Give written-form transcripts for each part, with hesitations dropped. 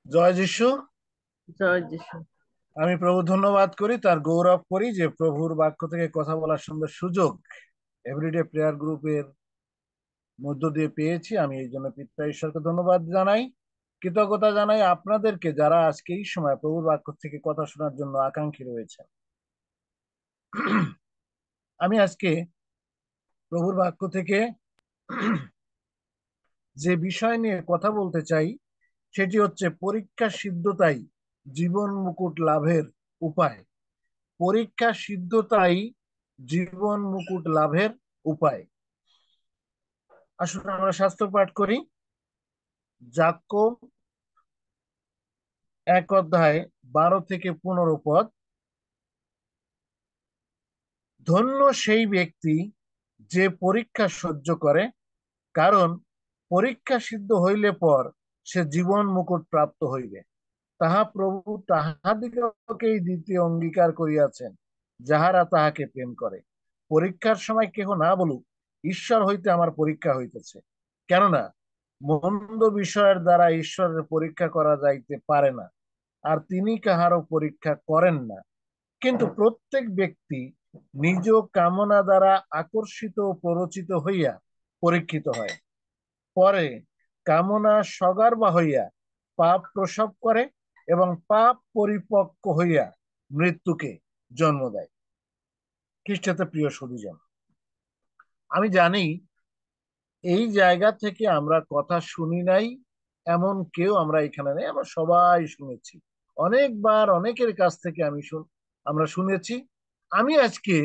জয় যিশু। জয় যিশু। আমি প্রভু ধন্যবাদ করি, তার গৌরব করি যে প্রভুর বাক্য থেকে কথা বলার সুন্দর সুযোগ এভরিডে প্রেয়ার গ্রুপের মধ্য দিয়ে পেয়েছি। আমি এই জন্য পিতা ঈশ্বরকে ধন্যবাদ জানাই, কৃতজ্ঞতা জানাই আপনাদেরকে যারা আজকে এই সময় প্রভুর বাক্য থেকে কথা শোনার জন্য আকাঙ্ক্ষী রয়েছেন। আমি আজকে প্রভুর বাক্য থেকে যে বিষয় নিয়ে কথা বলতে চাই সেটি হচ্ছে পরীক্ষা সিদ্ধতাই জীবন মুকুট লাভের উপায়। পরীক্ষা সিদ্ধতাই জীবন মুকুট লাভের উপায়। আসলে আমরা শাস্ত্র পাঠ করি, যাকোব 1 অধ্যায় 12 থেকে 15 পদ। ধন্য সেই ব্যক্তি যে পরীক্ষা সহ্য করে, কারণ পরীক্ষা সিদ্ধ হইলে পর সে জীবন মুকুট প্রাপ্ত হইবে। তাহা প্রভু তাহাদিগকেই দিতে অঙ্গীকার করিয়াছেন, যাহারা তাহাকে প্রেম করে। পরীক্ষার সময় কেহ না বলুক, ঈশ্বর হইতে আমার পরীক্ষা হইতেছে। কেননা মন্দ বিষয়ের দ্বারা ঈশ্বরের পরীক্ষা করা যাইতে পারে না, আর তিনি কাহারও পরীক্ষা করেন না। কিন্তু প্রত্যেক ব্যক্তি নিজ কামনা দ্বারা আকর্ষিত ও প্ররোচিত হইয়া পরীক্ষিত হয়। পরে কামনা সগর্বা হইয়া পাপ প্রসব করে, এবং পাপ পরিপক্ক হইয়া মৃত্যুকে জন্ম দেয়। খ্রিস্টতে প্রিয় সুধীজন, আমি জানি এই জায়গা থেকে আমরা কথা শুনি নাই এমন কেউ আমরা এখানে নেই। আমরা সবাই শুনেছি, অনেকবার অনেকের কাছ থেকে আমরা শুনেছি। আমি আজকে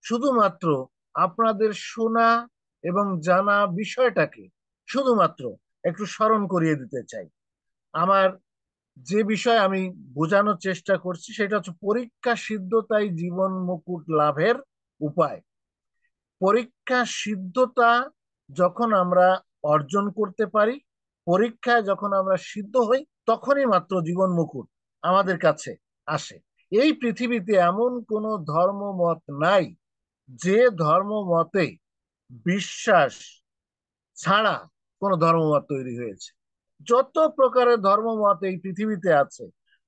শুধুমাত্র আপনাদের শোনা এবং জানা বিষয়টাকে শুধুমাত্র একটু স্মরণ করিয়ে দিতে চাই। আমার যে বিষয় আমি বোঝানোর চেষ্টা করছি সেটা হচ্ছে পরীক্ষা সিদ্ধতাই জীবন মুকুট লাভের উপায়। পরীক্ষা সিদ্ধতা যখন আমরা অর্জন করতে পারি, পরীক্ষায় যখন আমরা সিদ্ধ হই, তখনই মাত্র জীবন মুকুট আমাদের কাছে আসে। এই পৃথিবীতে এমন কোনো ধর্মমত নাই যে ধর্মমতে বিশ্বাস ছাড়া কোনো ধর্মমত তৈরি হয়েছে। যত প্রকারের ধর্মমত এই পৃথিবীতে আছে,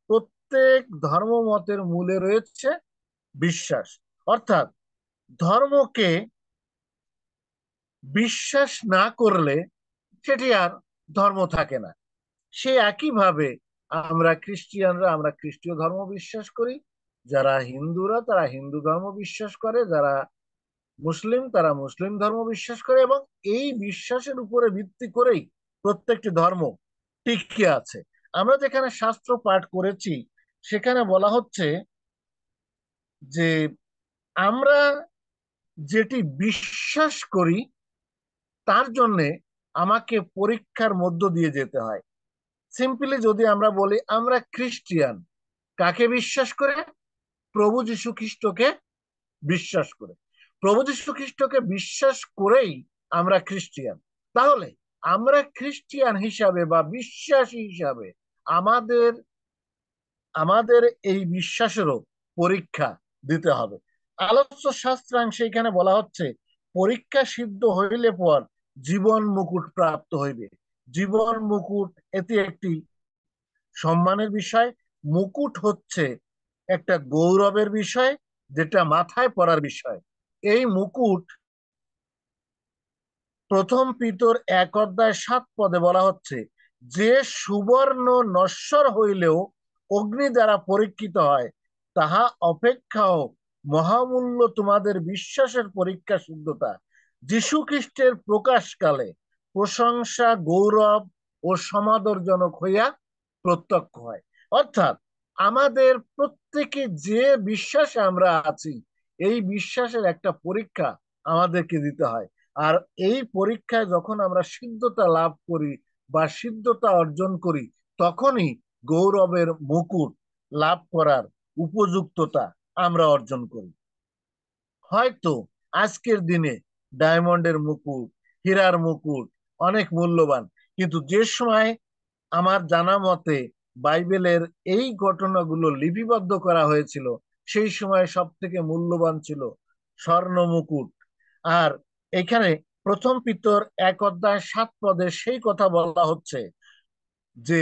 প্রত্যেক ধর্মমতের মূলে রয়েছে বিশ্বাস। অর্থাৎ ধর্মকে বিশ্বাস না করলে সেটি আর ধর্ম থাকে না। সে একইভাবে আমরা খ্রিস্টীয় ধর্ম বিশ্বাস করি, যারা হিন্দুরা তারা হিন্দু ধর্ম বিশ্বাস করে, যারা মুসলিম তারা মুসলিম ধর্ম বিশ্বাস করে, এবং এই বিশ্বাসের উপরে ভিত্তি করেই প্রত্যেকটি ধর্ম টিকে আছে। আমরা যেখানে শাস্ত্র পাঠ করেছি সেখানে বলা হচ্ছে যে আমরা যেটি বিশ্বাস করি তার জন্যে আমাকে পরীক্ষার মধ্য দিয়ে যেতে হয়। সিম্পলি যদি আমরা বলি আমরা খ্রিস্টিয়ান, কাকে বিশ্বাস করে? প্রভু যীশু খ্রিস্টকে বিশ্বাস করে। প্রভু যীশু খ্রিস্টকে বিশ্বাস করেই আমরা খ্রিস্টিয়ান। তাহলে আমরা খ্রিস্টিয়ান হিসাবে বা বিশ্বাসী হিসাবে আমাদের আমাদের এই বিশ্বাসেরও পরীক্ষা দিতে হবে। আলোচ্য শাস্ত্রাংশে এখানে বলা হচ্ছে পরীক্ষা সিদ্ধ হইলে পর জীবন মুকুট প্রাপ্ত হইবে। জীবন মুকুট এটি একটি সম্মানের বিষয়। মুকুট হচ্ছে একটা গৌরবের বিষয়, যেটা মাথায় পরার বিষয়। এই মুকুট প্রথম পিতর 1 অধ্যায় 7 পদে বলা হচ্ছে, যে সুবর্ণ নশ্বর হইলেও অগ্নি দ্বারা পরীক্ষিত হয়, তাহা অপেক্ষাও মহামূল্য তোমাদের বিশ্বাসের পরীক্ষা শুদ্ধতা যীশু খ্রিস্টের প্রকাশকালে প্রশংসা গৌরব ও সমাদরজনক হইয়া প্রত্যক্ষ হয়। অর্থাৎ আমাদের প্রত্যেকে যে বিশ্বাসে আমরা আছি, এই বিশ্বাসের একটা পরীক্ষা আমাদেরকে দিতে হয়। আর এই পরীক্ষায় যখন আমরা সিদ্ধতা লাভ করি বা সিদ্ধতা অর্জন করি, তখনই গৌরবের মুকুট লাভ করার উপযুক্ততা আমরা অর্জন করি। হয়তো আজকের দিনে ডায়মন্ডের মুকুট, হীরার মুকুট অনেক মূল্যবান, কিন্তু যে সময় আমার জানা মতে বাইবেলের এই ঘটনাগুলো লিপিবদ্ধ করা হয়েছিল, সেই সময় সব থেকে মূল্যবান ছিল স্বর্ণ মুকুট। আর এখানে প্রথম পিতর 1 অধ্যায় 7 পদে সেই কথা বলা হচ্ছে যে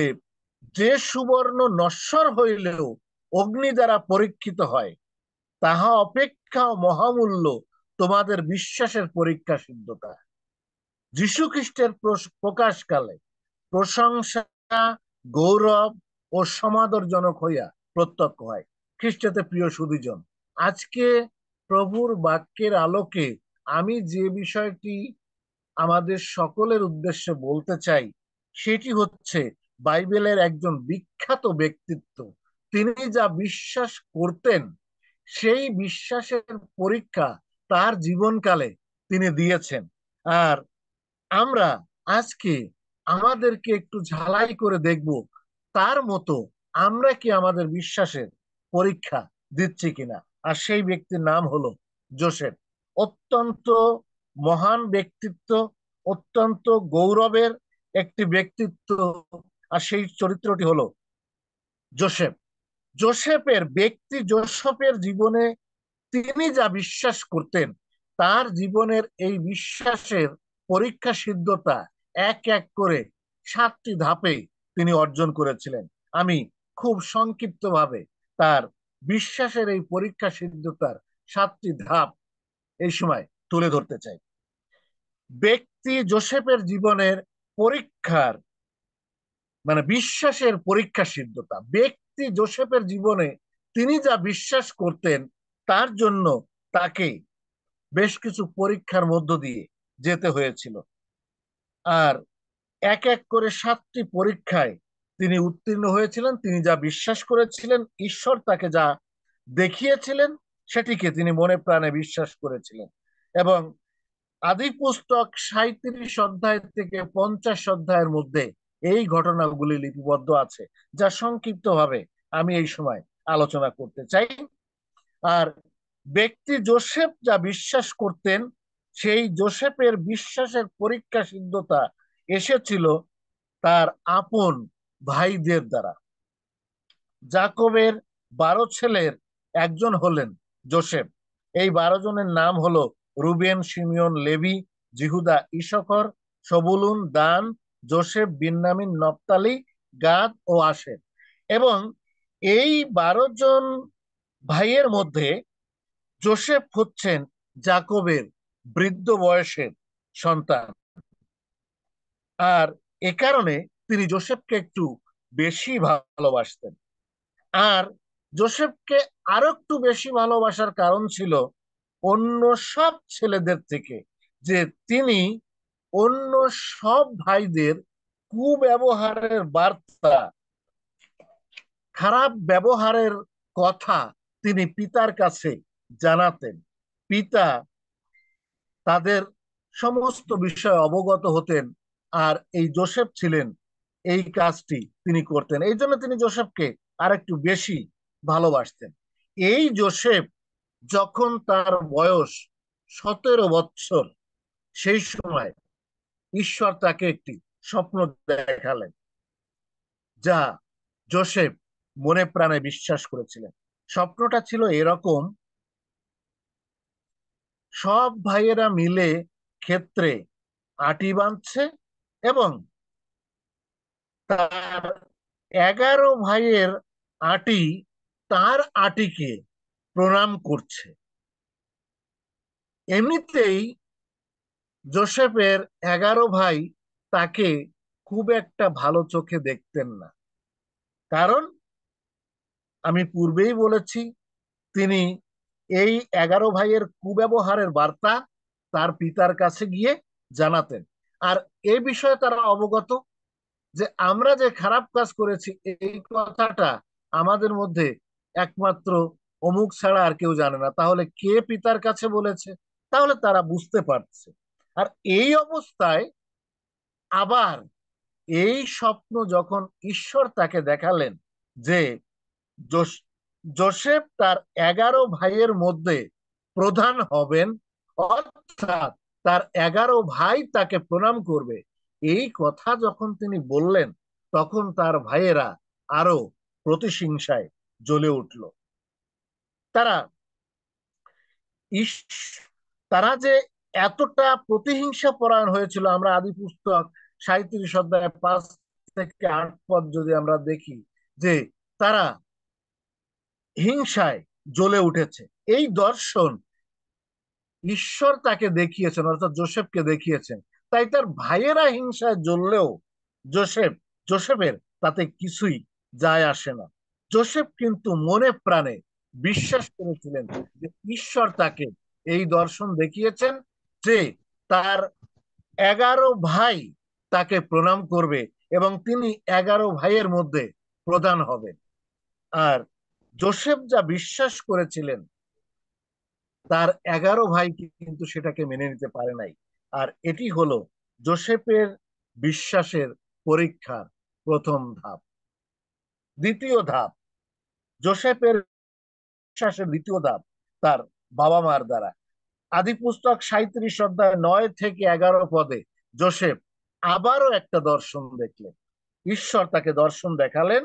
যে সুবর্ণ নশ্বর হইলেও অগ্নি দ্বারা পরীক্ষিত হয়, তাহা অপেক্ষা মহামূল্য তোমাদের বিশ্বাসের পরীক্ষা সিদ্ধতা। যীশু খ্রিস্টের প্রকাশকালে প্রশংসা, গৌরব ও সমাদরজনক হইয়া প্রত্যক্ষ হয়। খ্রিস্টতে প্রিয় সুধীজন, আজকে প্রভুর বাক্যের আলোকে আমি যে বিষয়টি আমাদের সকলের উদ্দেশ্যে বলতে চাই সেটি হচ্ছে বাইবেলের একজন বিখ্যাত ব্যক্তিত্ব। তিনি যা বিশ্বাস করতেন সেই বিশ্বাসের পরীক্ষা তার জীবনকালে তিনি দিয়েছেন। আর আমরা আজকে আমাদেরকে একটু ঝালাই করে দেখব তার মতো আমরা কি আমাদের বিশ্বাসের পরীক্ষা দিচ্ছি কিনা। আর সেই ব্যক্তির নাম হলো যোসেফ। অত্যন্ত মহান ব্যক্তিত্ব, অত্যন্ত গৌরবের একটি ব্যক্তিত্ব। আর সেই চরিত্রটি হলো যোসেফ। যোসেফের জীবনে তিনি যা বিশ্বাস করতেন তার জীবনের এই বিশ্বাসের পরীক্ষা সিদ্ধতা এক এক করে 7টি ধাপে তিনি অর্জন করেছিলেন। আমি খুব সংক্ষিপ্তভাবে তার বিশ্বাসের এই পরীক্ষা সিদ্ধতার 7টি ধাপ এই সময় তুলে ধরতে চাই। ব্যক্তি যোসেফের জীবনের পরীক্ষার বিশ্বাসের পরীক্ষা সিদ্ধতা। ব্যক্তি যোসেফের জীবনে তিনি যা বিশ্বাস করতেন তার জন্য তাকে বেশ কিছু পরীক্ষার মধ্য দিয়ে যেতে হয়েছিল। আর এক এক করে 7টি পরীক্ষায় তিনি উত্তীর্ণ হয়েছিলেন। তিনি যা বিশ্বাস করেছিলেন, ঈশ্বর তাকে যা দেখিয়েছিলেন সেটিকে তিনি মনে প্রাণে বিশ্বাস করেছিলেন। এবং আদি পুস্তক 37 অধ্যায় থেকে 50 অধ্যায়ের মধ্যে এই ঘটনাগুলি লিপিবদ্ধ আছে, যা সংক্ষিপ্তভাবে আমি এই সময় আলোচনা করতে চাই। আর ব্যক্তি যোসেফ যা বিশ্বাস করতেন সেই যোসেফের বিশ্বাসের পরীক্ষা সিদ্ধতা এসেছিল তার আপন ভাইদের দ্বারা। জাকবের 12 ছেলের একজন হলেন যোসেফ। এই 12 জনের নাম হলো রুবেন, শিমিয়ন, লেভি, জিহুদা, ইসখর, সবুলুন, দান, যোসেফ, বিন্যামিন, নফতালি, গাদ ও আশের। এবং এই 12 জন ভাইয়ের মধ্যে যোসেফ হচ্ছেন জাকবের বৃদ্ধ বয়সের সন্তান। আর এ কারণে তিনি যোসেফকে একটু বেশি ভালোবাসতেন। আর যোসেফকে আরো একটু বেশি ভালোবাসার কারণ ছিল অন্য সব ছেলেদের থেকে, যে তিনি অন্য সব ভাইদের কুব্যবহারের বার্তা, খারাপ ব্যবহারের কথা তিনি পিতার কাছে জানাতেন। পিতা তাদের সমস্ত বিষয়ে অবগত হতেন। আর এই যোসেফ ছিলেন এই কাজটি তিনি করতেন, এই জন্য তিনি যোসেফকে আর একটু বেশি ভালোবাসতেন। এই যোসেফ যখন তার বয়স 17 বছর, সেই সময় ঈশ্বর তাকে একটি স্বপ্ন দেখালেন, যা যোসেফ মনে প্রাণে বিশ্বাস করেছিলেন। স্বপ্নটা ছিল এরকম: সব ভাইয়েরা মিলে ক্ষেত্রে আটি বাঁধছে এবং তার 11 ভাইয়ের আটি তার আটিকে প্রণাম করছে। এমনিতেই যোসেফের 11 ভাই তাকে খুব একটা ভালো চোখে দেখতেন না, কারণ আমি পূর্বেই বলেছি তিনি এই 11 ভাইয়ের কুব্যবহারের বার্তা তার পিতার কাছে গিয়ে জানাতেন। আর এই বিষয়ে তারা অবগত যে আমরা যে খারাপ কাজ করেছি এই কথাটা আমাদের মধ্যে একমাত্র অমুক ছাড়া আর কেউ জানে না, তাহলে কে পিতার কাছে বলেছে? তাহলে তারা বুঝতে পারছে। আর এই অবস্থায় আবার এই স্বপ্ন যখন ঈশ্বর তাকে দেখালেন যে যোসেফ তার 11 ভাইয়ের মধ্যে প্রধান হবেন, অর্থাৎ তার 11 ভাই তাকে প্রণাম করবে, এই কথা যখন তিনি বললেন তখন তার ভাইয়েরা আরো প্রতিহিংসায় জ্বলে উঠল। তারা তারা যে এতটা প্রতিহিংসা পরায়ণ হয়েছিল আমরা আদি পুস্তক 37 অধ্যায় 5 থেকে 8 পদ যদি আমরা দেখি যে তারা হিংসায় জ্বলে উঠেছে। এই দর্শন ঈশ্বর তাকে দেখিয়েছেন, অর্থাৎ যোসেফকে দেখিয়েছেন। তাই তার ভাইয়েরা হিংসায় জ্বললেও যোসেফ যোসেফের তাতে কিছুই যায় আসে না। যোসেফ কিন্তু মনে প্রাণে বিশ্বাস করেছিলেন যে ঈশ্বর তাকে এই দর্শন দেখিয়েছেন যে তার 11 ভাই তাকে প্রণাম করবে এবং তিনি 11 ভাইয়ের মধ্যে প্রধান হবেন। আর যোসেফ যা বিশ্বাস করেছিলেন, তার 11 ভাই কিন্তু সেটাকে মেনে নিতে পারে নাই। আর এটি হলো যোসেফের বিশ্বাসের পরীক্ষার প্রথম ধাপ। দ্বিতীয় ধাপ, যোসেফের বিশ্বাসের দ্বিতীয় ধাপ তার বাবা মার দ্বারা। আদি পুস্তক 37 অধ্যায় 9 থেকে 11 পদে যোসেফ আবারও একটা দর্শন দেখলেন। ঈশ্বর তাকে দর্শন দেখালেন,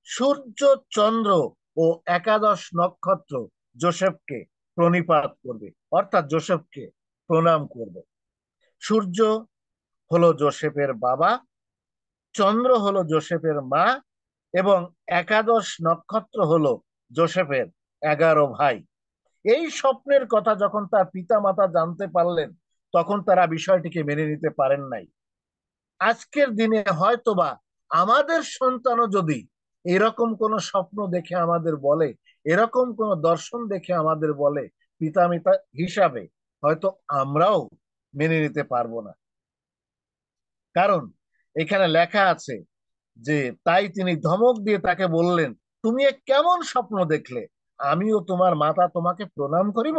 সূর্য, চন্দ্র ও 11 নক্ষত্র যোসেফকে প্রণিপাত করবে, অর্থাৎ যোসেফকে প্রণাম করবে। সূর্য হলো যোসেফের বাবা, চন্দ্র হলো যোসেফের মা, এবং 11 নক্ষত্র হলো যোসেফের 11 ভাই। এই স্বপ্নের কথা যখন তার পিতা মাতা জানতে পারলেন, তখন তারা বিষয়টিকে মেনে নিতে পারেন নাই। আজকের দিনে হয়তোবা আমাদের সন্তানও যদি এরকম কোন স্বপ্ন দেখে আমাদের বলে, এরকম কোন দর্শন দেখে আমাদের বলে, পিতামাতা হিসাবে হয়তো আমরাও মেনে নিতে পারবো না। কারণ এখানে লেখা আছে যে তাই তিনি ধমক দিয়ে তাকে বললেন, তুমি এ কেমন স্বপ্ন দেখলে? আমিও তোমার মাতা তোমাকে প্রণাম করিব।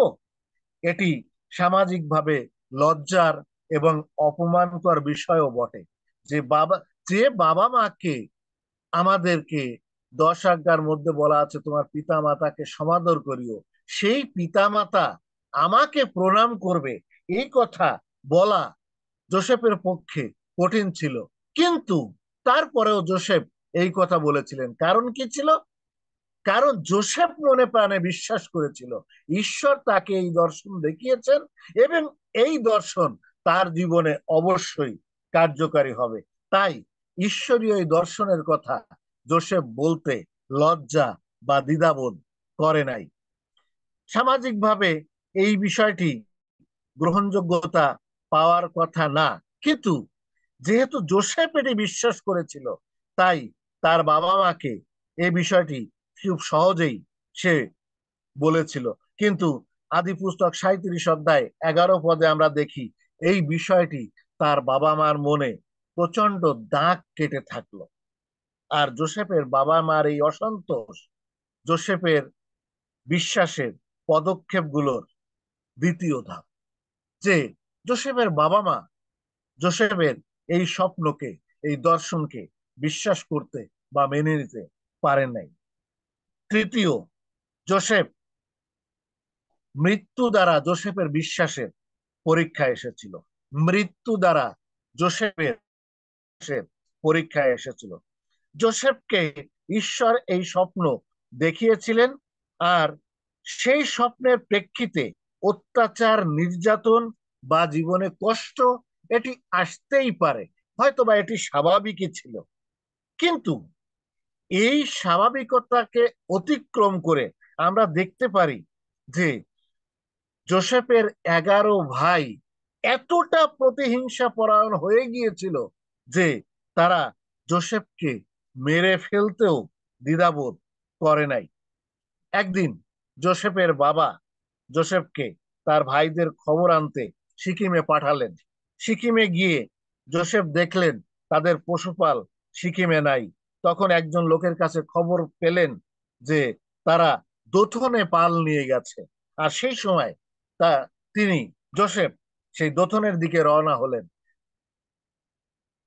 এটি সামাজিকভাবে লজ্জার এবং অপমানকর বিষয়ও বটে যে বাবা মাকে, আমাদেরকে 10 আজ্ঞার মধ্যে বলা আছে তোমার পিতা মাতাকে সমাদর করিও, সেই পিতা মাতা আমাকে প্রণাম করবে, এই কথা বলা যোসেফের পক্ষে কঠিন ছিল। কিন্তু তারপরেও যোসেফ এই কথা বলেছিলেন। কারণ কি ছিল? কারণ যোসেফ মনে প্রাণে বিশ্বাস করেছিল ঈশ্বর তাকে এই দর্শন দেখিয়েছেন এবং এই দর্শন তার জীবনে অবশ্যই কার্যকারী হবে। তাই ঈশ্বরীয় এই দর্শনের কথা যোসেফ বলতে লজ্জা বা দ্বিধাবোধ করে নাই। সামাজিকভাবে এই বিষয়টি গ্রহণযোগ্যতা পাওয়ার কথা না, কিন্তু যেহেতু জোসেফ এটি বিশ্বাস করেছিল, তাই তার বাবা মাকে এই বিষয়টি খুব সহজেই সে বলেছিল। কিন্তু আদি পুস্তক 37 অধ্যায় 11 পদে আমরা দেখি এই বিষয়টি তার বাবা মার মনে প্রচন্ড দাগ কেটে থাকলো। আর জোসেফের বাবা মার এই অসন্তোষ জোসেফের বিশ্বাসের পদক্ষেপগুলোর দ্বিতীয় ধাপ। যে জোসেফের বাবা মা জোসেফের এই স্বপ্নকে, এই দর্শনকে বিশ্বাস করতে বা মেনে নিতে পারেন নাই। তৃতীয়, জোসেফ মৃত্যু দ্বারা জোসেফের বিশ্বাসের পরীক্ষা এসেছিল। মৃত্যু দ্বারা জোসেফের পরীক্ষায় এসেছিল। জোসেফকে ঈশ্বর এই স্বপ্ন দেখিয়েছিলেন, আর সেই স্বপ্নের প্রেক্ষিতে অত্যাচার, নির্যাতন বা জীবনে কষ্ট এটি আসতেই পারে, হয়তোবা এটি স্বাভাবিকই ছিল। কিন্তু এই স্বাভাবিকতাকে অতিক্রম করে আমরা দেখতে পারি যে জোসেফের 11 ভাই এতটা প্রতিহিংসা পরায়ণ হয়ে গিয়েছিল যে তারা জোসেফকে মেরে ফেলতেও দ্বিধাবোধ করে নাই। একদিন জোসেফের বাবা জোসেফকে তার ভাইদের খবর আনতে সিকিমে পাঠালেন। সিকিমে গিয়ে জোসেফ দেখলেন তাদের পশুপাল সিকিমে নাই। তখন একজন লোকের কাছে খবর পেলেন যে তারা দোথনে পাল নিয়ে গেছে। আর সেই সময় তা তিনি জোসেফ সেই দোথনের দিকে রওনা হলেন।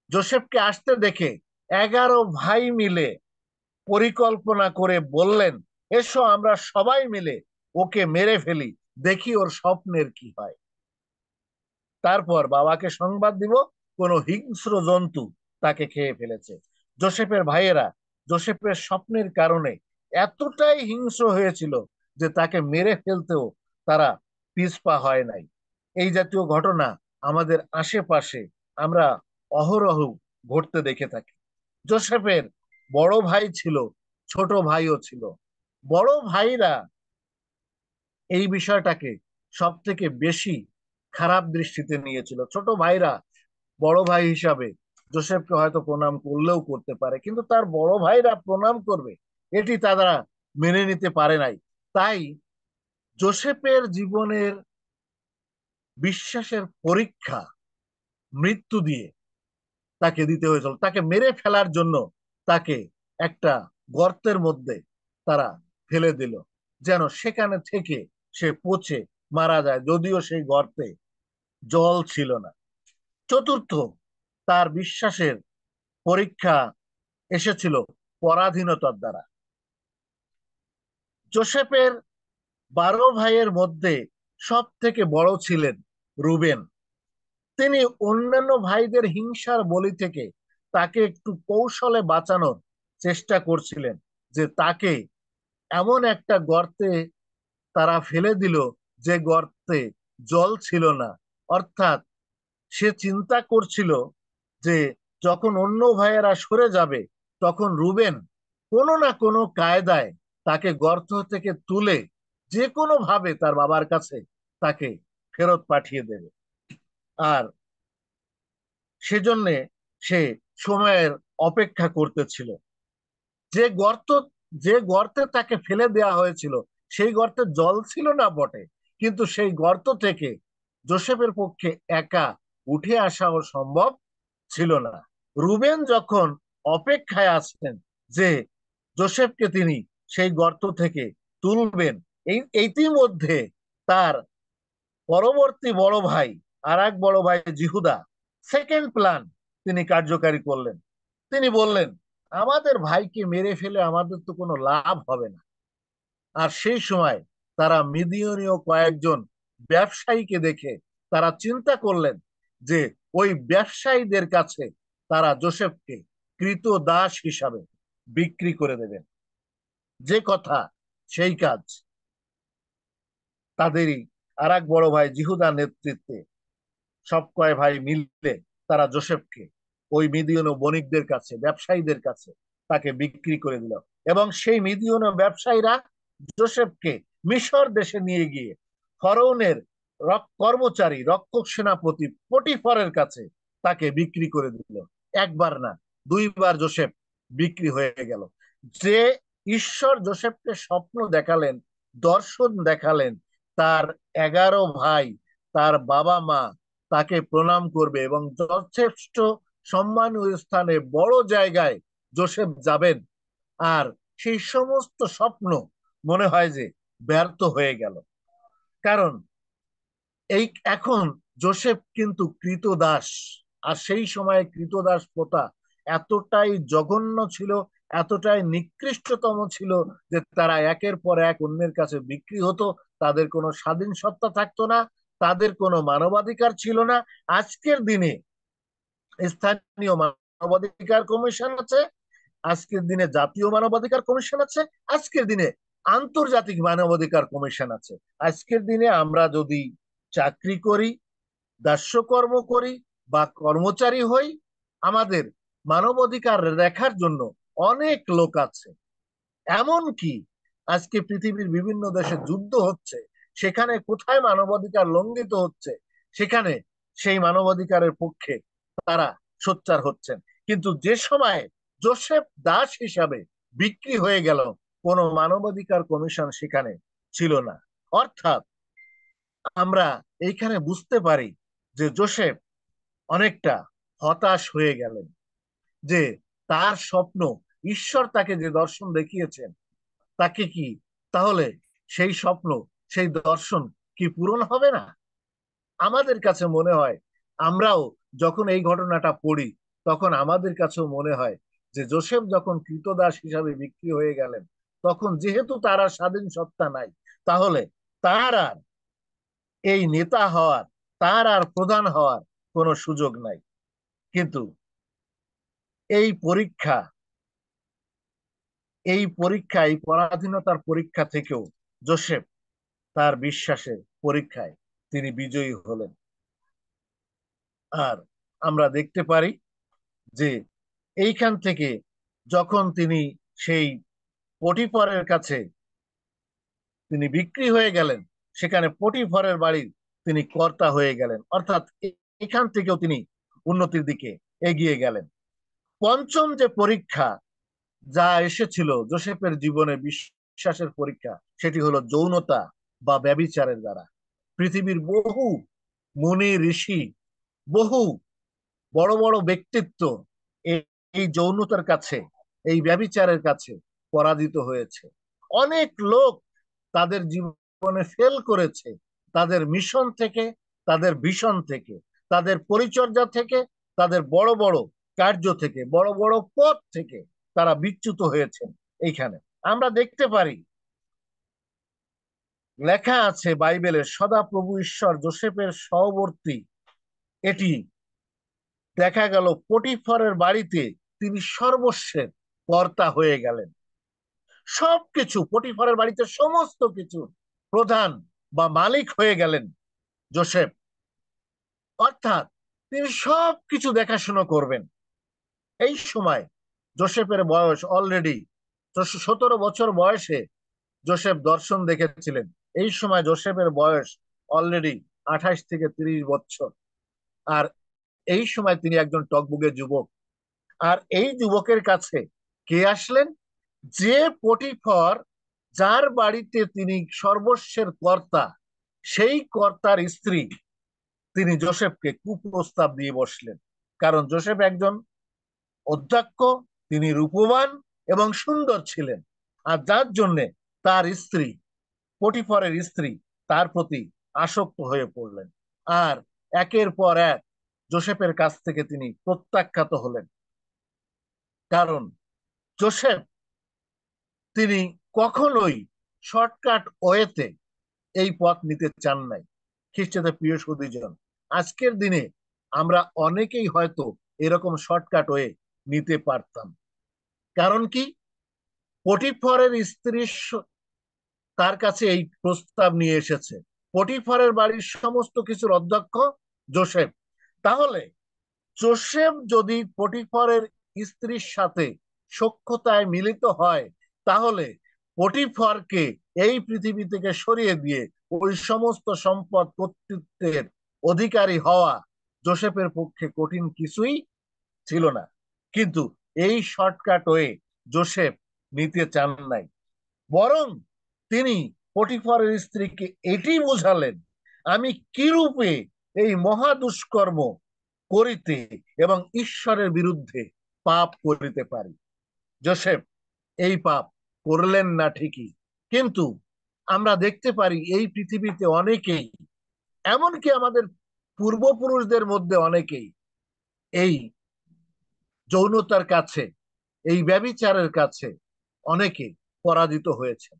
জোসেফকে আসতে দেখে 11 ভাই মিলে পরিকল্পনা করে বললেন, এসো আমরা সবাই মিলে ওকে মেরে ফেলি, দেখি ওর স্বপ্নের কি হয়। তারপর বাবাকে সংবাদ দিব কোন হিংস্র জন্তু তাকে খেয়ে ফেলেছে। জোসেফের ভাইয়েরা জোসেফের স্বপ্নের কারণে এতটাই হিংস্র হয়েছিল যে তাকে মেরে ফেলতেও তারা পিছপা হয় নাই। এই জাতীয় ঘটনা আমাদের আশেপাশে আমরা অহরহ ঘটতে দেখে থাকি। জোসেফের বড় ভাই ছিল, ছোট ভাইও ছিল। বড় ভাইরা এই বিষয়টাকে সব থেকে বেশি খারাপ দৃষ্টিতে নিয়েছিল। ছোট ভাইরা বড় ভাই হিসাবে জোসেফকে হয়তো প্রণাম করলেও করতে পারে, কিন্তু তার বড় ভাইরা প্রণাম করবে এটি তারা মেনে নিতে পারে নাই। তাই জোসেফের জীবনের বিশ্বাসের পরীক্ষা মৃত্যু দিয়ে তাকে দিতে হয়েছিল। তাকে মেরে ফেলার জন্য তাকে একটা গর্তের মধ্যে তারা ফেলে দিল, যেন সেখানে থেকে সে পচে মারা যায়, যদিও সেই গর্তে জল ছিল না। চতুর্থ, তার বিশ্বাসের পরীক্ষা এসেছিল পরাধীনতার দ্বারা। জোসেফের 12 ভাইয়ের মধ্যে সব থেকে বড় ছিলেন রুবেন। তিনি অন্যান্য ভাইদের হিংসার বলি থেকে তাকে একটু কৌশলে বাঁচানোর চেষ্টা করছিলেন, যে তাকে এমন একটা গর্তে তারা ফেলে দিল যে গর্তে জল ছিল না। অর্থাৎ সে চিন্তা করছিল যে যখন অন্য ভাইয়েরা সরে যাবে, তখন রুবেন কোনো না কোনো কায়দায় তাকে গর্ত থেকে তুলে যে কোনো ভাবে তার বাবার কাছে তাকে ফেরত পাঠিয়ে দেবে। আর সেজন্য সে সময়ের অপেক্ষা করতেছিল। যে গর্ত যে গর্তে তাকে ফেলে দেওয়া হয়েছিল, সেই গর্তে জল ছিল না বটে, কিন্তু সেই গর্ত থেকে জোসেফের পক্ষে একা উঠে আসাও সম্ভব ছিল না। রুবেন যখন অপেক্ষায় আসতেন যে জোসেফকে তিনি সেই গর্ত থেকে তুলবেন, ইতিমধ্যে তার পরবর্তী বড় ভাই, আর এক বড় ভাই জিহুদা, সেকেন্ড প্ল্যান তিনি কার্যকারী করলেন। তিনি বললেন, আমাদের ভাইকে মেরে ফেলে আমাদের তো কোনো লাভ হবে না। আর সেই সময় তারা মিদিয়নীয় কয়েকজন ব্যবসায়ীকে দেখে তারা চিন্তা করলেন যে ওই ব্যবসায়ীদের কাছে তারা জোসেফকে কৃতদাস হিসাবে বিক্রি করে দেবেন। যে কথা সেই কাজ। তাদেরই আর এক বড় ভাই জিহুদার নেতৃত্বে সব কয় ভাই মিলে তারা জোসেফকে ওই মিদিয়ন বণিকদের কাছে, ব্যবসায়ীদের কাছে তাকে বিক্রি করে দিল। এবং সেই মিদিয়ন ব্যবসায়ীরা জোসেফকে মিশর দেশে নিয়ে গিয়ে ফরৌনের কর্মচারী, রক্ষক সেনাপতি পটিফরের কাছে তাকে বিক্রি করে দিল। একবার না, দুইবার জোসেফ বিক্রি হয়ে গেল। যে ঈশ্বর জোসেফকে স্বপ্ন দেখালেন, দর্শন দেখালেন, তার 11 ভাই, তার বাবা মা তাকে প্রণাম করবে এবং যথেষ্ট সম্মানীয় স্থানে বড় জায়গায় জোসেফ যাবেন, আর সেই সমস্ত স্বপ্ন মনে হয় যে ব্যর্থ হয়ে গেল। কারণ এই এখন জোসেফ কিন্তু কৃতদাস। আর সেই সময়ে কৃতদাস প্রথা এতটাই জঘন্য ছিল, এতটাই নিকৃষ্টতম ছিল যে তারা একের পর এক অন্যের কাছে বিক্রি হতো। তাদের কোনো স্বাধীন সত্তা থাকতো না, তাদের কোনো মানবাধিকার ছিল না। আজকের দিনে স্থানীয় মানবাধিকার কমিশন আছে, আজকের দিনে জাতীয় মানবাধিকার কমিশন আছে, আজকের দিনে আন্তর্জাতিক মানবাধিকার কমিশন আছে। আজকের দিনে আমরা যদি চাকরি করি, দাস্যকর্ম করি বা কর্মচারী হই, আমাদের মানবাধিকার দেখার জন্য অনেক লোক আছে। এমন কি আজকে পৃথিবীর বিভিন্ন দেশে যুদ্ধ হচ্ছে, সেখানে কোথায় মানবাধিকার লঙ্ঘিত হচ্ছে, সেখানে সেই মানবাধিকারের পক্ষে তারা সোচ্চার হচ্ছেন। কিন্তু যে সময় জোসেফ দাস হিসাবে বিক্রি হয়ে গেল, কোনো মানবাধিকার কমিশন সেখানে ছিল না। অর্থাৎ আমরা এইখানে বুঝতে পারি যে জোসেফ অনেকটা হতাশ হয়ে গেলেন, যে তার স্বপ্ন, ঈশ্বর তাকে যে দর্শন দেখিয়েছেন, তাকে কি তাহলে সেই স্বপ্ন, সেই দর্শন কি পূরণ হবে না? আমাদের কাছে মনে হয়, আমরাও যখন এই ঘটনাটা পড়ি, তখন আমাদের কাছেও মনে হয় যে জোসেফ যখন কৃতদাস হিসাবে বিক্রি হয়ে গেলেন, তখন যেহেতু তার আর স্বাধীন সত্তা নাই, তাহলে তার আর এই নেতা হওয়ার, তার আর প্রধান হওয়ার কোনো সুযোগ নাই। কিন্তু এই পরীক্ষা, এই পরাধীনতার পরীক্ষা থেকেও জোসেফ তার বিশ্বাসের পরীক্ষায় তিনি বিজয়ী হলেন। আর আমরা দেখতে পারি যে এইখান থেকে যখন তিনি সেই পটিফারের কাছে তিনি বিক্রি হয়ে গেলেন, সেখানে পটিফারের বাড়ির তিনি কর্তা হয়ে গেলেন, অর্থাৎ এখান থেকেও তিনি উন্নতির দিকে এগিয়ে গেলেন। পঞ্চম যে পরীক্ষা যা এসেছিল যোসেফের জীবনে, বিশ্বাসের পরীক্ষা, সেটি হলো যৌনতা বা ব্যভিচারের দ্বারা। পৃথিবীর বহু মুনি ঋষি, বহু বড় বড় ব্যক্তিত্ব এই এই যৌনতার কাছে, এই ব্যভিচারের কাছে পরাজিত হয়েছে। অনেক লোক তাদের জীবনে ফেল করেছে, তাদের মিশন থেকে, তাদের ভিশন থেকে, তাদের পরিচর্যা থেকে, তাদের বড় বড় কার্য থেকে, বড় বড় পথ থেকে তারা বিচ্যুত হয়েছেন। এইখানে আমরা দেখতে পারি, লেখা আছে বাইবেলে, সদাপ্রভু ঈশ্বর যোসেফের সহবর্তী। এটি দেখা গেল পটিফারের বাড়িতে তিনি সর্বস্বের কর্তা হয়ে গেলেন। সবকিছু, পটিফারের বাড়িতে সমস্ত কিছু প্রধান বা মালিক হয়ে গেলেন যোসেফ। অর্থাৎ তিনি সবকিছু দেখাশোনা করবেন। এই সময় যোসেফের বয়স অলরেডি 17 বছর বয়সে যোসেফ দর্শন দেখেছিলেন। এই সময় যোসেফের বয়স অলরেডি 28 থেকে 30 বছর। আর এই সময় তিনি একজন টকবুকে যুবক। আর এই যুবকের কাছে কে আসলেন? যে পটিফর, যার বাড়িতে তিনি সর্বস্বের কর্তা, সেই কর্তার স্ত্রী তিনি যোসেফকে কুপ্রস্তাব দিয়ে বসলেন। কারণ যোসেফ একজন অধ্যক্ষ, তিনি রূপবান এবং সুন্দর ছিলেন। আর যার জন্য তার স্ত্রী, পটিফরের স্ত্রী, তার প্রতি আসক্ত হয়ে পড়লেন। আর একের পর এক যোসেফের কাছ থেকে তিনি প্রত্যাখ্যাত হলেন। কারণ যোসেফ তিনি কখনোই শর্টকাট ওয়েতে এই পথ নিতে চান নাই। খ্রিস্টদের প্রিয় সুধীজন, আজকের দিনে আমরা অনেকেই হয়তো এরকম শর্টকাট ওয়ে নিতে পারতাম। কারণ কি? পটিফরের স্ত্রী তার কাছে এই প্রস্তাব নিয়ে এসেছে। পটিফরের বাড়ির সমস্ত কিছুর অধ্যক্ষ যোসেফ। তাহলে যোসেফ যদি পটিফরের স্ত্রীর সাথে সখ্যতায় মিলিত হয়, তাহলে পটিফরকে এই পৃথিবী থেকে সরিয়ে দিয়ে ওই সমস্ত সম্পদ কর্তৃত্বের অধিকারী হওয়া যোসেফের পক্ষে কঠিন কিছুই ছিল না। কিন্তু এই শর্টকাট ওয়ে যোসেফ নিতে চান নাই। বরং তিনি পটিফরের স্ত্রীকে এটি বোঝালেন, আমি কিরূপে এই মহা দুষ্কর্ম করিতে এবং ঈশ্বরের বিরুদ্ধে পাপ করিতে পারি। যোসেফ এই পাপ করলেন না ঠিকই, কিন্তু আমরা দেখতে পারি এই পৃথিবীতে অনেকেই, এমনকি আমাদের পূর্বপুরুষদের মধ্যে অনেকেই এই যৌনতার কাছে, এই ব্যভিচারের কাছে অনেকে পরাজিত হয়েছে।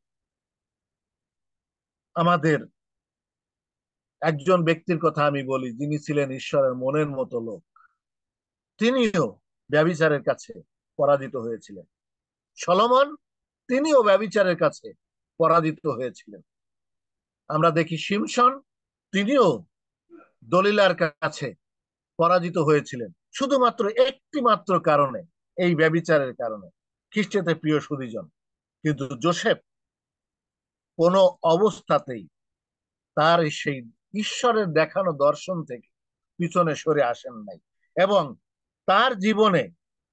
আমাদের একজন ব্যক্তির কথা আমি বলি, যিনি ছিলেন ঈশ্বরের মনের মতো লোক। তিনিও ব্যভিচারের কাছে পরাজিত হয়েছিলেন। সলোমন, তিনিও ব্যভিচারের কাছে পরাজিত হয়েছিলেন। আমরা দেখি সিমশন, তিনিও দলিলার কাছে পরাজিত হয়েছিলেন, শুধুমাত্র একটি মাত্র কারণে, এই ব্যভিচারের কারণে। খ্রিস্টতে প্রিয় সুধীজন, কিন্তু যোসেফ কোনো অবস্থাতেই তার সেই ঈশ্বরের দেখানো দর্শন থেকে পিছনে সরে আসেন নাই। এবং তার জীবনে,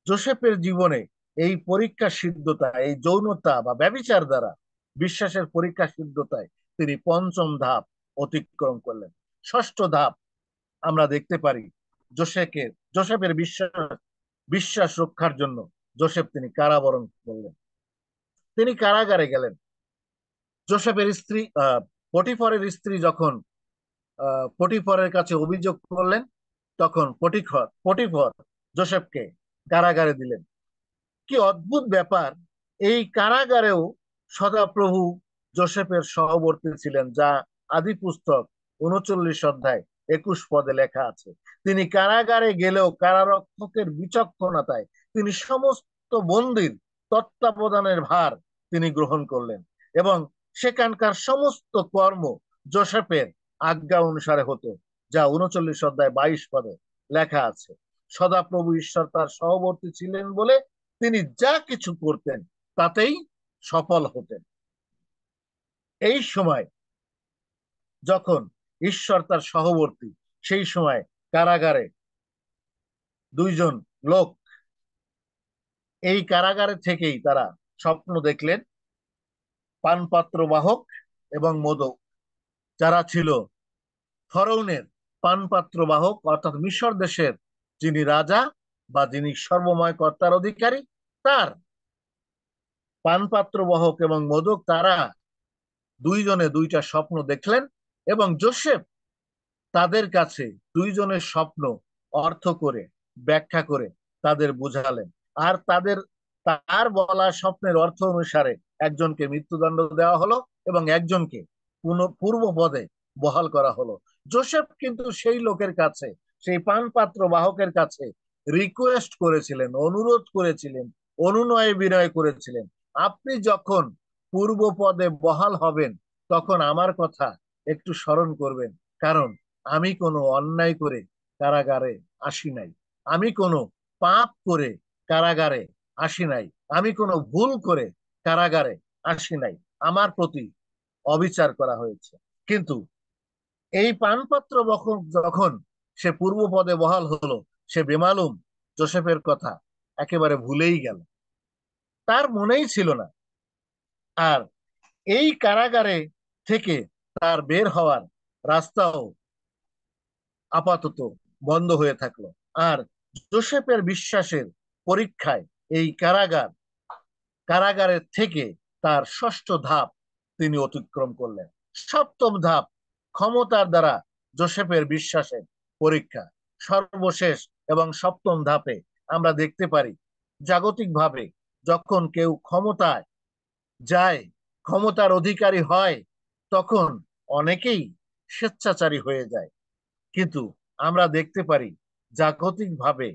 যোসেফের জীবনে এই পরীক্ষা সিদ্ধতা, এই যৌনতা বা ব্যভিচার দ্বারা বিশ্বাসের পরীক্ষা সিদ্ধতায় তিনি পঞ্চম ধাপ অতিক্রম করলেন। ষষ্ঠ ধাপ আমরা দেখতে পারি, যোসেফের বিশ্বাস রক্ষার জন্য যোসেফ তিনি কারাবরণ করলেন, তিনি কারাগারে গেলেন। যোসেফের স্ত্রী পটিফরের স্ত্রী যখন পটিফরের কাছে অভিযোগ করলেন, তখন পটিফর যোসেফকে কারাগারে দিলেন। কি অদ্ভুত ব্যাপার! এই কারাগারেও সদাপ্রভু যোসেফের সহবর্তী ছিলেন, যা আদি পুস্তক 39 অধ্যায় 21 পদে লেখা আছে। তিনি কারাগারে গেলেও কারারক্ষকের বিচক্ষণতায় তিনি সমস্ত বন্দির তত্ত্বাবধানের ভার তিনি গ্রহণ করলেন, এবং সেখানকার সমস্ত কর্ম যোসেফের আজ্ঞা অনুসারে হতো, যা 39 অধ্যায় 22 পদে লেখা আছে। সদাপ্রভু ঈশ্বর তার সহবর্তী ছিলেন বলে তিনি যা কিছু করতেন তাতেই সফল হতেন। এই সময় যখন ঈশ্বর তার সহবর্তী, সেই সময় কারাগারে দুইজন লোক, এই কারাগারে থেকেই তারা স্বপ্ন দেখলেন। পানপাত্র বাহক এবং মোদক, যারা ছিল ফরৌনের পানপাত্র বাহক, অর্থাৎ মিশর দেশের যিনি রাজা বা যিনি সর্বময় কর্তার অধিকারী, তার পানপাত্র বাহক এবং মোদক, তারা দুইজনে দুইটা স্বপ্ন দেখলেন এবং যোসেফ তাদের কাছে দুইজনের স্বপ্ন অর্থ করে ব্যাখ্যা করে তাদের বুঝালেন। আর তার বলা স্বপ্নের অর্থ অনুসারে একজনকে মৃত্যুদণ্ড দেওয়া হলো এবং একজনকে পূর্ব পদে বহাল করা হলো। যোসেফ কিন্তু সেই লোকের কাছে, সেই পানপাত্র বাহকের কাছে রিকোয়েস্ট করেছিলেন, অনুরোধ করেছিলেন, অনুনয় বিনয় করেছিলেন, আপনি যখন পূর্ব পদে বহাল হবেন তখন আমার কথা একটু স্মরণ করবেন, কারণ আমি কোনো অন্যায় করে কারাগারে আসি নাই, আমি কোনো পাপ করে কারাগারে আসি নাই, আমি কোনো ভুল করে কারাগারে আসি নাই, আমার প্রতি অবিচার করা হয়েছে। কিন্তু এই পানপাত্র যখন সে পূর্ব পদে বহাল হলো, সে বেমালুম যোসেফের কথা একেবারে ভুলেই গেল, তার মনেই ছিল না। আর এই কারাগারে থেকে তার বের হওয়ার রাস্তাও আপাতত বন্ধ হয়ে থাকলো। আর যোসেফের বিশ্বাসের পরীক্ষায় এই কারাগারের থেকে তার ষষ্ঠ ধাপ তিনি অতিক্রম করলেন। সপ্তম ধাপ ক্ষমতার দ্বারা যোসেফের বিশ্বাসের পরীক্ষা। সর্বশেষ এবং সপ্তম ধাপে আমরা দেখতে পারি, জাগতিকভাবে যখন কেউ ক্ষমতায় যায়, ক্ষমতার অধিকারী হয়, তখন অনেকেই স্বেচ্ছাচারী হয়ে যায়। কিন্তু আমরা দেখতে পারি জাগতিকভাবে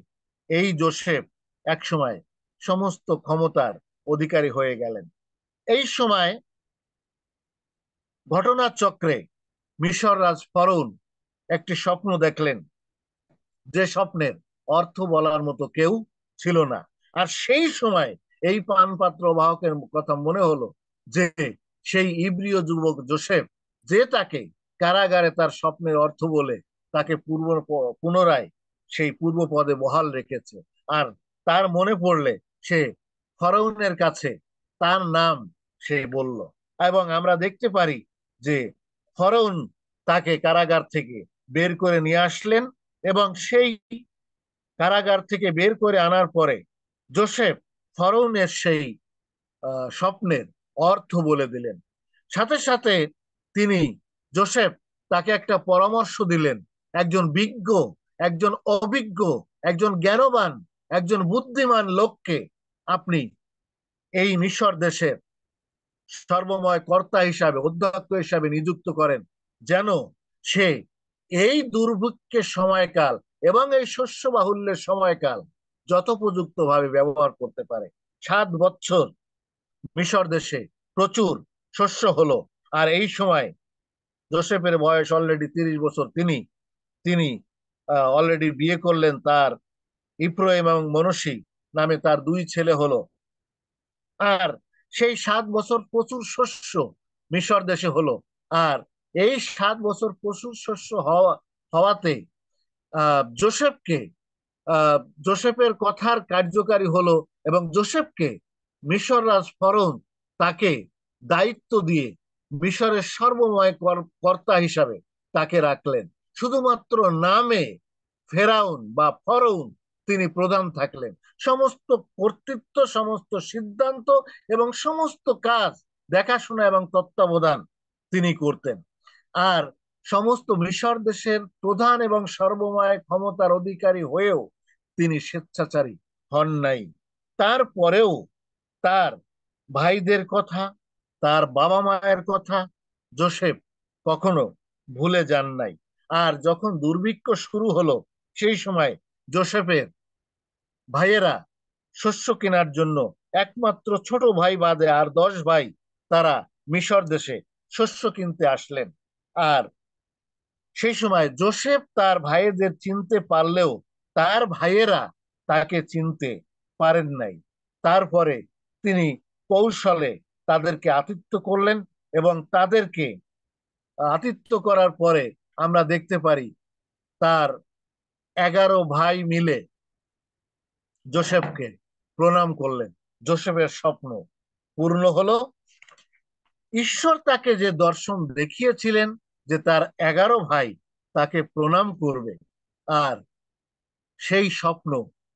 এই যোসেফ একসময় সমস্ত ক্ষমতার অধিকারী হয়ে গেলেন। এই সময় ঘটনার চক্রে মিশর রাজ ফরৌন একটি স্বপ্ন দেখলেন, যে স্বপ্নের অর্থ বলার মতো কেউ ছিল না। আর সেই সময় এই পানপাত্র বাহকের কথা মনে হলো যে সেই ইব্রিয় যুবক যোসেফ, যে তাকে কারাগারে তার স্বপ্নের অর্থ বলে তাকে পুনরায় সেই পূর্ব পদে বহাল রেখেছে। আর তার মনে পড়লে সে ফরৌনের কাছে তার নাম সে বলল, এবং আমরা দেখতে পারি যে ফরৌন তাকে কারাগার থেকে বের করে নিয়ে আসলেন এবং সেই কারাগার থেকে বের করে আনার পরে যোসেফ ফরৌনের সেই স্বপ্নের অর্থ বলে দিলেন। সাথে সাথে তিনি যোসেফ তাকে একটা পরামর্শ দিলেন, একজন বিজ্ঞ, একজন অভিজ্ঞ, একজন জ্ঞানবান, একজন বুদ্ধিমান লোককে আপনি এই মিশর দেশের সর্বময় কর্তা হিসাবে, অধ্যক্ষ হিসাবে নিযুক্ত করেন, যেন সে এই দুর্ভিক্ষের সময়কাল এবং এই শস্য বাহুল্যের সময়কাল যথোপযুক্ত ভাবে ব্যবহার করতে পারে। 7 বছর মিশর দেশে প্রচুর শস্য হলো। আর এই সময় যোসেফের বয়স অলরেডি 30 বছর। তিনি তিনি অলরেডি বিয়ে করলেন, তার ইফ্রাইম এবং মনসী নামে তার 2 ছেলে হলো। আর সেই 7 বছর প্রচুর শস্য মিশর দেশে হলো। আর এই 7 বছর প্রচুর শস্য হওয়াতে যোসেফকে আহ যোসেফের কথার কার্যকারী হলো এবং যোসেফকে মিশর রাজ ফরৌন তাকে দায়িত্ব দিয়ে মিশরের সর্বময় কর্তা হিসাবে তাকে রাখলেন। শুধুমাত্র নামে ফেরাউন বা ফরৌন তিনি প্রধান থাকলেন, সমস্ত কর্তৃত্ব, সমস্ত সিদ্ধান্ত এবং সমস্ত কাজ দেখাশোনা এবং তত্ত্বাবধান তিনি করতেন। আর সমস্ত মিশর দেশের প্রধান এবং সর্বময় ক্ষমতার অধিকারী হয়েও তিনি স্বেচ্ছাচারী হন নাই। তারপরেও তার ভাইদের কথা, তার বাবা মায়ের কথা যোসেফ কখনো ভুলে যান নাই। আর যখন দুর্ভিক্ষ শুরু হলো, সেই সময় যোসেফের ভাইয়েরা শস্য কেনার জন্য, একমাত্র ছোট ভাই বাদে আর 10 ভাই, তারা মিশর দেশে শস্য কিনতে আসলেন। আর সেই সময় যোসেফ তার ভাইদের চিনতে পারলেও তার ভাইয়েরা তাকে চিনতে পারেন নাই। তারপরে তিনি কৌশলে তাদেরকে আতিথ্য করলেন, এবং তাদেরকে আতিথ্য করার পরে আমরা দেখতে পারি তার 11 ভাই মিলে যোসেফকে প্রণাম করলেন। যোসেফের স্বপ্ন পূর্ণ হলো। ঈশ্বর তাকে যে দর্শন দেখিয়েছিলেন যে তার 11 ভাই তাকে প্রণাম করবে, আর সেই স্বপ্ন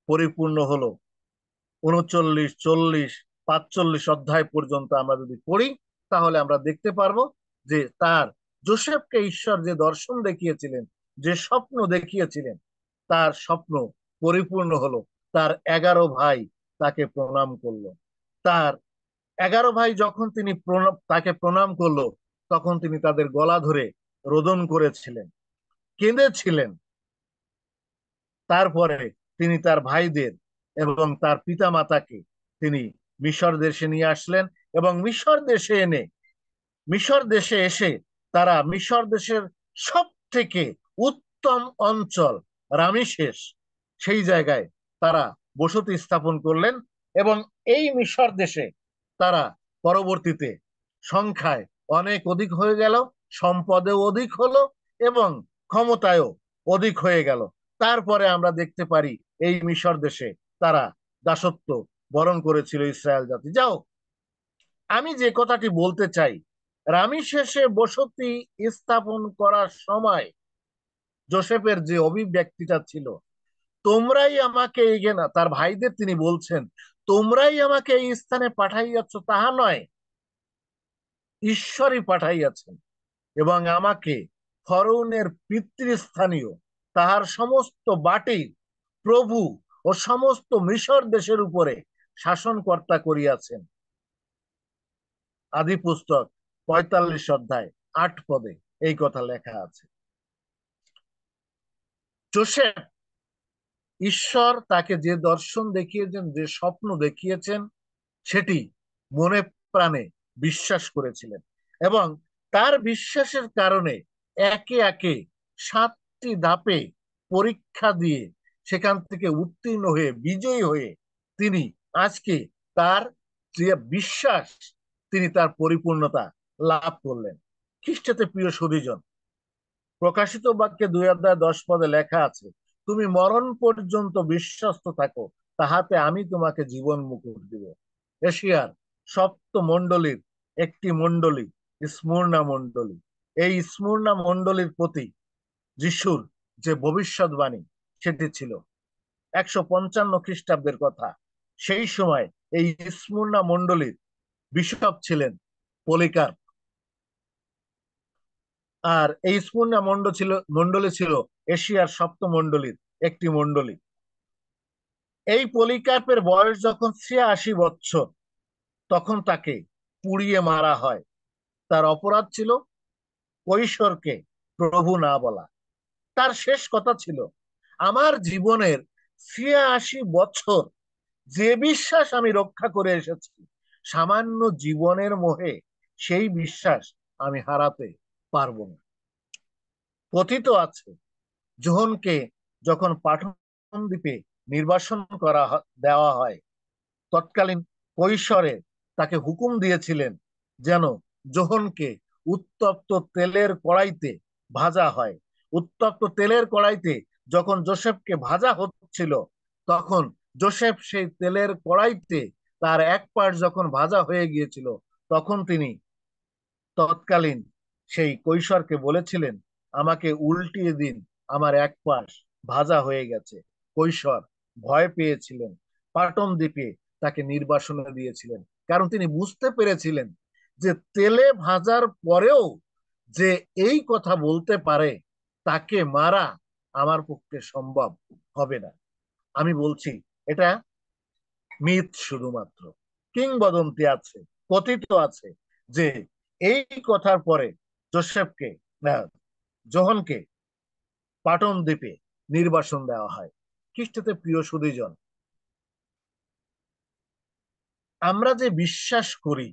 পরিপূর্ণ হলো। 39, 40, 45 অধ্যায় পর্যন্ত আমরা যদি পড়ি, তাহলে আমরা দেখতে পারবো যে তার যোসেফকে ঈশ্বর যে দর্শন দেখিয়েছিলেন, যে স্বপ্ন দেখিয়েছিলেন, তার স্বপ্ন পরিপূর্ণ হলো। তার 11 ভাই তাকে প্রণাম করলো। তার 11 ভাই যখন তাকে প্রণাম করলো, তখন তিনি তাদের গলা ধরে রোদন করেছিলেন, কেঁদেছিলেন। তারপরে তিনি তার ভাইদের এবং তার পিতা মাতাকে তিনি মিশর দেশে নিয়ে আসলেন, এবং মিশর দেশে এসে তারা মিশর দেশের সব থেকে উত্তম অঞ্চল রামিশেস, সেই জায়গায় তারা বসতি স্থাপন করলেন। এবং এই মিশর দেশে তারা পরবর্তীতে সংখ্যায় অনেক অধিক হয়ে গেল, সম্পদেও অধিক হলো, এবং ক্ষমতায়ও অধিক হয়ে গেল। তারপরে আমরা দেখতে পারি এই মিশর দেশে তারা দাসত্ব বরণ করেছিল ইসরায়েল জাতি। যাও, আমি যে কথাটি বলতে চাই, রামিশেষে বসতি স্থাপন করার সময় যোসেফের যে অভিব্যক্তিটা ছিল, তোমরাই আমাকে না, তার ভাইদের তিনি বলছেন, তোমরাই আমাকে এই স্থানে পাঠাইয়াছ তাহা নয়, ঈশ্বরই পাঠাইয়াছেন, এবং আমাকে ফরৌনের পিতৃস্থানীয়, তাহার সমস্ত বাটির প্রভু ও সমস্ত মিশর দেশের উপরে শাসনকর্তা করিয়াছেন। আদি পুস্তক 45 অধ্যায় 8 পদে এই কথা লেখা আছে। যোসেফ, ঈশ্বর তাকে যে দর্শন দেখিয়েছেন, যে স্বপ্ন দেখিয়েছেন, সেটি মনে প্রাণে বিশ্বাস করেছিলেন, এবং তার বিশ্বাসের কারণে একে একে 7টি ধাপে পরীক্ষা দিয়ে সেখান থেকে উত্তীর্ণ হয়ে বিজয়ী হয়ে তিনি আজকে তার যে বিশ্বাস, তিনি তার পরিপূর্ণতা লাভ করলেন। খ্রিস্টতে প্রিয় সুধীজন, প্রকাশিত বাক্যে 2 অধ্যায় 10 পদে লেখা আছে, তুমি মরণ পর্যন্ত বিশ্বস্ত থাকো, তাহাতে আমি তোমাকে জীবন মুকুট দিব। এশিয়ার সপ্ত মণ্ডলীর একটি মণ্ডলী স্মুরনা মণ্ডলী। এই স্মুরনা মণ্ডলীর প্রতি যিশুর যে ভবিষ্যৎবাণী, সেটি ছিল 155 খ্রিস্টাব্দের কথা। সেই সময় এই স্মুরনা মণ্ডলীর বিশপ ছিলেন পলিকার্প, আর এই স্মুরনা মণ্ডলী ছিল এশিয়ার সপ্তমণ্ডলীর একটি মণ্ডলী। এই পলিকার্পের বয়স যখন 86 বছর, তখন তাকে পুড়িয়ে মারা হয়। তার অপরাধ ছিল কৈশোরকে প্রভু না বলা। তার শেষ কথা ছিল, আমার জীবনের 86 বছর যে বিশ্বাস আমি রক্ষা করে এসেছি, সামান্য জীবনের মোহে সেই বিশ্বাস আমি হারাতে পারবো না। কথিত আছে, যোহনকে যখন পাঠন দ্বীপে নির্বাসন দেওয়া হয়, তৎকালীন কৈশোরে তাকে হুকুম দিয়েছিলেন যেন যোহনকে উত্তপ্ত তেলের কড়াইতে ভাজা হয়। উত্তপ্ত তেলের কড়াইতে যখন যোসেফকে ভাজা হচ্ছিল, তখন যোসেফ সেই তেলের কড়াইতে তার এক পাশ যখন ভাজা হয়ে গিয়েছিল, তখন তিনি তৎকালীন সেই কৈশোরকে বলেছিলেন, আমাকে উল্টিয়ে দিন, আমার এক পাশ ভাজা হয়ে গেছে। কৈশোর ভয় পেয়েছিলেন, পাটন দ্বীপে তাকে নির্বাসনে দিয়েছিলেন, কারণ তিনি বুঝতে পেরেছিলেন যে তেলে ভাজার পরেও যে এই কথা বলতে পারে, তাকে মারা আমার পক্ষে সম্ভব হবে না। আমি বলছি, এটা মিথ, শুধুমাত্র কিংবদন্তি আছে, কথিত আছে যে এই কথার পরে যোসেফকে না, যোহনকে পাটন দ্বীপে নির্বাসন দেওয়া হয়। খ্রিস্টতে প্রিয় সুধীজন, আমরা যে বিশ্বাস করি,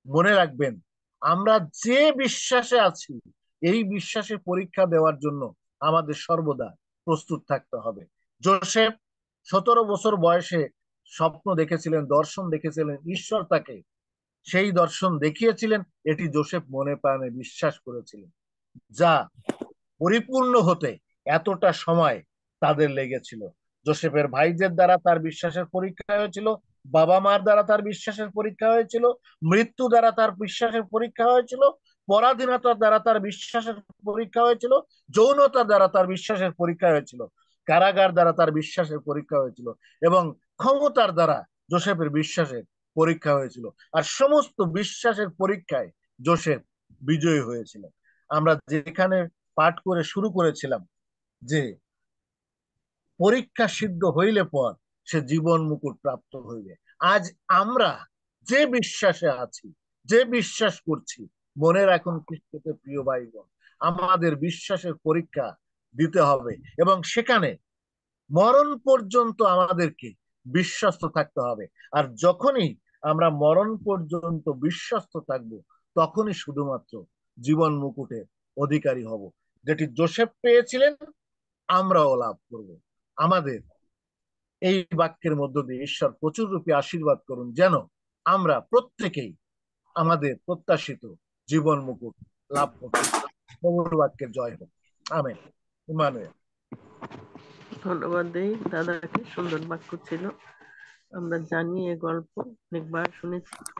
মনে রাখবেন, আমরা যে বিশ্বাসে আছি, এই বিশ্বাসে পরীক্ষা দেওয়ার জন্য আমাদের সর্বদা প্রস্তুত থাকতে হবে। যোসেফ 17 বছর বয়সে স্বপ্ন দেখেছিলেন, দর্শন দেখেছিলেন, ঈশ্বর তাকে সেই দর্শন দেখিয়েছিলেন, এটি যোসেফ মনে প্রাণে বিশ্বাস করেছিলেন, যা পরিপূর্ণ হতে এতটা সময় তাদের লেগেছিল। যোসেফের ভাইদের দ্বারা তার বিশ্বাসের পরীক্ষা হয়েছিল, বাবা মার দ্বারা তার বিশ্বাসের পরীক্ষা হয়েছিল, মৃত্যু দ্বারা তার বিশ্বাসের পরীক্ষা হয়েছিল, পরাধীনতার দ্বারা তার বিশ্বাসের পরীক্ষা হয়েছিল, যৌনতার দ্বারা তার বিশ্বাসের পরীক্ষা হয়েছিল, কারাগার দ্বারা তার বিশ্বাসের পরীক্ষা হয়েছিল, এবং ক্ষমতার দ্বারা যোসেফের বিশ্বাসের পরীক্ষা হয়েছিল। আর সমস্ত বিশ্বাসের পরীক্ষায় যোসেফ বিজয়ী হয়েছিল। আমরা যেখানে পাঠ করে শুরু করেছিলাম যে পরীক্ষা সিদ্ধ হইলে পর সে জীবন মুকুট প্রাপ্ত হইবে। আজ আমরা যে বিশ্বাসে আছি, যে বিশ্বাস করছি, মনে রাখুন খ্রিস্টতে প্রিয় ভাইগণ, আমাদের বিশ্বাসের পরীক্ষা দিতে হবে, এবং সেখানে মরণ পর্যন্ত আমাদেরকে বিশ্বস্ত থাকতে হবে। আর যখনই আমরা মরণ পর্যন্ত বিশ্বস্ত থাকবো, তখনই শুধুমাত্র জীবন মুকুটের অধিকারী হব। যেটি যোসেফ পেয়েছিলেন, আমরাও লাভ করব। আমাদের এই বাক্যের মধ্য দিয়ে ঈশ্বর প্রচুর রূপে আশীর্বাদ করুন, যেন আমরা প্রত্যেকেই আমাদের প্রত্যাশিত জীবন মুকুট লাভ করতে পারি। প্রভুর বাক্যের জয় হোক। আমেন। ইমানুয়েল। ধন্যবাদ দেই দাদাকে, সুন্দর বাক্য ছিল। আমরা জানি, এ গল্প অনেকবার শুনেছি।